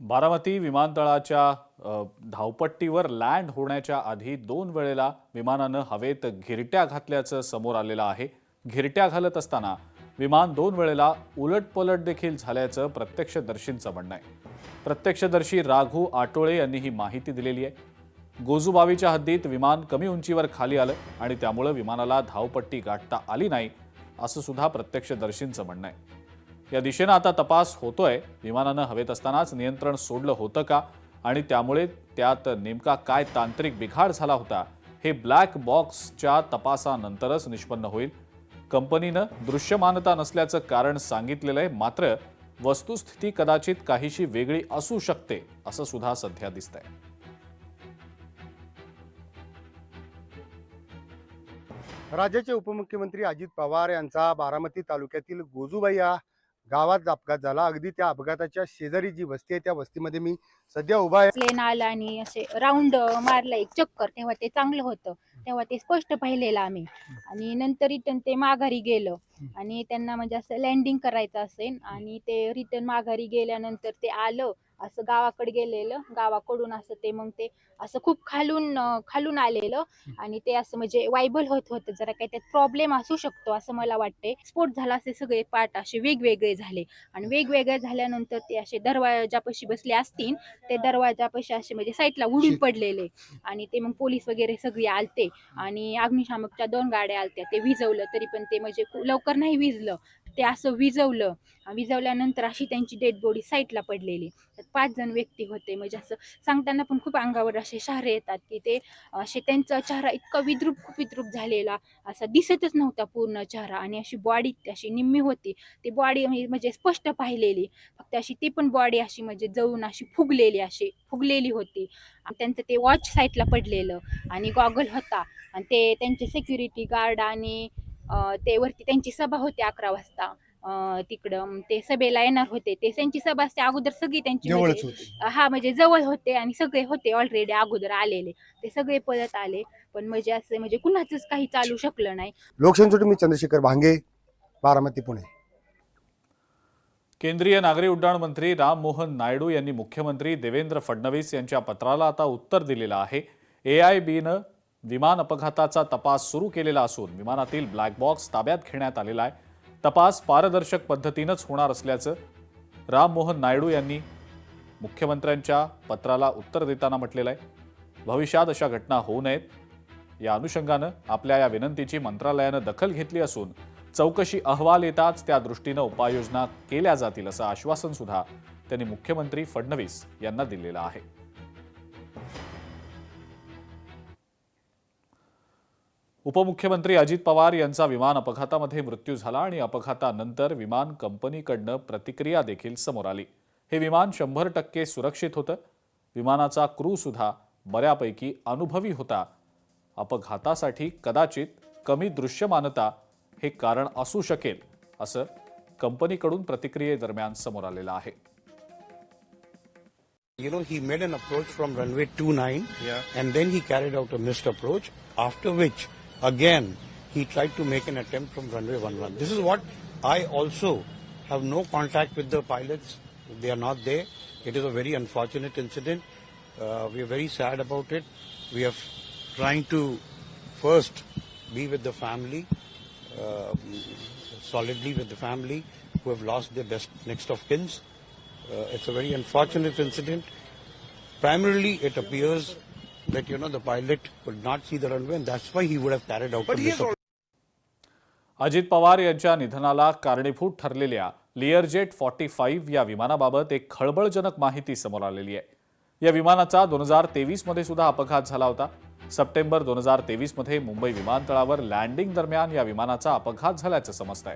बारामती विमानतळाच्या धावपट्टीवर लँड होण्याच्या आधी 2 वेळेला विमानानं हवेत घिरट्या घातल्याचं समोर आलेलं आहे। घिरट्या घालत असताना विमान 2 वेळेला उलटपलट देखील झाल्याचं प्रत्यक्षदर्शींचं म्हणणं आहे। प्रत्यक्षदर्शी राघू आटोळे यांनी ही माहिती दिलेली आहे। गोजूबावीच्या हद्दीत विमान कमी उंचीवर खाली आलं आणि त्यामुळे विमानाला धावपट्टी गाठता आली नाही असं सुद्धा प्रत्यक्षदर्शींचं म्हणणं आहे। या दिशेने आता तपास होतोय। विमानानं हवेत असतानाच नियंत्रण सोडलं होतं का आणि त्यामुळे त्यात नेमका काय तांत्रिक बिघाड झाला होता हे ब्लॅक बॉक्सच्या तपासानंतरच निष्पन्न होईल। कंपनीनं दृश्यमानता नसल्याचं कारण सांगितलेलं आहे, मात्र वस्तुस्थिती कदाचित काहीशी वेगळी असू शकते असं सुद्धा सध्या दिसतंय। राज्याचे उपमुख्यमंत्री अजित पवार यांचा बारामती तालुक्यातील गोजूबाई या गावात अपघात झाला। अगदी त्या अपघाताच्या शेजारी जी वस्ती आहे त्या वस्तीमध्ये मी सध्या उभा आहे। प्लेन आला आणि असे राऊंड मारला एक चक्कर, तेव्हा ते चांगलं होतं, तेव्हा ते स्पष्ट पाहिलेलं आम्ही। आणि नंतर रिटर्न ते माघारी गेलं आणि त्यांना म्हणजे असं लँडिंग करायचं असेल आणि ते रिटर्न माघारी गेल्यानंतर ते आलं असं गावाकडे गेलेलं, गावाकडून असं ते मग ते असं खूप खालून आलेलं आणि ते असं म्हणजे वायबल होत होतं। जरा काही त्यात प्रॉब्लेम असू शकतो असं मला वाटते। स्फोट झाला, असे सगळे पार्ट असे वेगवेगळे झाले आणि वेगवेगळे झाल्यानंतर ते असे दरवाजापाशी बसले असतील, ते दरवाजापाशी असे म्हणजे साईडला उडून पडलेले आणि ते मग पोलीस वगैरे सगळे आलते आणि अग्निशामकच्या 2 गाड्या आलत्या। ते विझवलं तरी पण ते म्हणजे लवकर नाही विझलं, ते असं विझवल्यानंतर अशी त्यांची डेड बॉडी साईडला पडलेली। 5 जण व्यक्ती होते। म्हणजे असं सांगताना पण खूप अंगावर असे शहारे येतात की ते असे त्यांचा चेहरा इतका खूप विद्रूप झालेला, असा दिसतच नव्हता पूर्ण चेहरा आणि अशी बॉडी अशी निम्मी होती। ती बॉडी म्हणजे स्पष्ट पाहिलेली, फक्त अशी ती पण बॉडी अशी म्हणजे जळून अशी फुगलेली होती। त्यांचं ते वॉच साईडला पडलेलं आणि गॉगल होता आणि ते त्यांचे सिक्युरिटी गार्ड आणि ते वरती त्यांची सभा होती 11 वाजता। तिकडं ते सभेला येणार होते, ते त्यांची सभा असते अगोदर सगळी त्यांची म्हणजे जवळ होते आणि सगळे होते ऑलरेडी अगोदर आलेले, ते सगळे पळत आले। पण म्हणजे असं म्हणजे कुणाचंच काही चालू शकलं नाही। लोकशाहीसाठी मी चंद्रशेखर भांगे, बारामती, पुणे। केंद्रीय नागरी उड्डाण मंत्री राममोहन नायडू यांनी मुख्यमंत्री देवेंद्र फडणवीस यांच्या पत्राला आता उत्तर दिलेलं आहे। AIBनं विमान अपघाताचा तपास सुरू केलेला असून विमानातील ब्लॅक बॉक्स ताब्यात घेण्यात आलेला आहे। तपास पारदर्शक पद्धतीनंच होणार असल्याचं राममोहन नायडू यांनी मुख्यमंत्र्यांच्या पत्राला उत्तर देताना म्हटलेलं आहे। भविष्यात अशा घटना होऊ नयेत या अनुषंगानं आपल्या या विनंतीची मंत्रालयानं दखल घेतली असून चौकशी अहवाल येताच त्या दृष्टीनं उपाययोजना केल्या जातील असं आश्वासन सुद्धा त्यांनी मुख्यमंत्री फडणवीस यांना दिलेलं आहे। उपमुख्यमंत्री अजित पवार यांचा विमान अपघातामध्ये मृत्यू झाला आणि अपघातानंतर विमान कंपनीकडनं प्रतिक्रिया देखील समोर आली। हे विमान 100% सुरक्षित होतं। विमानाचा क्रू सुद्धा बऱ्यापैकी अनुभवी होता। अपघातासाठी कदाचित कमी दृश्यमानता हे कारण असू शकेल असं कंपनीकडून प्रतिक्रियेदरम्यान समोर आलेलं आहे। He made an approach from runway 29, and then he carried out a missed approach, after which, again, he tried to make an attempt from runway 11. This is what I also have no contact with the pilots. They are not there. It is a very unfortunate incident. We are very sad about it. We are trying to first be with the family, solidly with the family who have lost their next of kins. It's a very unfortunate incident. Primarily, it appears that the pilot could not see the runway, and that's why he would have carried out the mission. Ajit Pawar यांच्या निधनाला कारणीभूत ठरलेल्या लिअरजेट 45 या विमानाबाबत एक खळबळजनक माहिती समोर आलेली आहे। या विमानाचा 2023 मध्ये सुद्धा अपघात झाला होता। सप्टेंबर 2023 मध्ये मुंबई विमानतळावर लँडिंग दरम्यान या विमानाचा अपघात झाल्याचं समजतंय।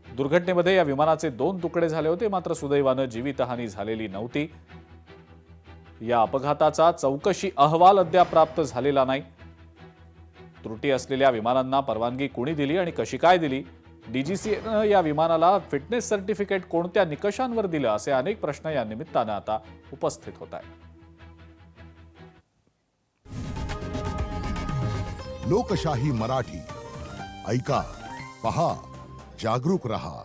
दुर्घटनेमध्ये या विमानाचे 2 तुकडे झाले होते, मात्र सुदैवानं जीवितहानी झालेली नव्हती। या अपघाताचा चौकशी अहवाल अद्याप प्राप्त झालेला नाही। त्रुटी असलेल्या विमानांना परवानगी कोणी दिली आणि कशी काय दिली? DGCAनं या विमानाला फिटनेस सर्टिफिकेट कोणत्या निकषांवर दिलं असे अनेक प्रश्न या निमित्तानं आता उपस्थित होत आहेत। लोकशाही मराठी ऐका, पहा, जागरूक रहा।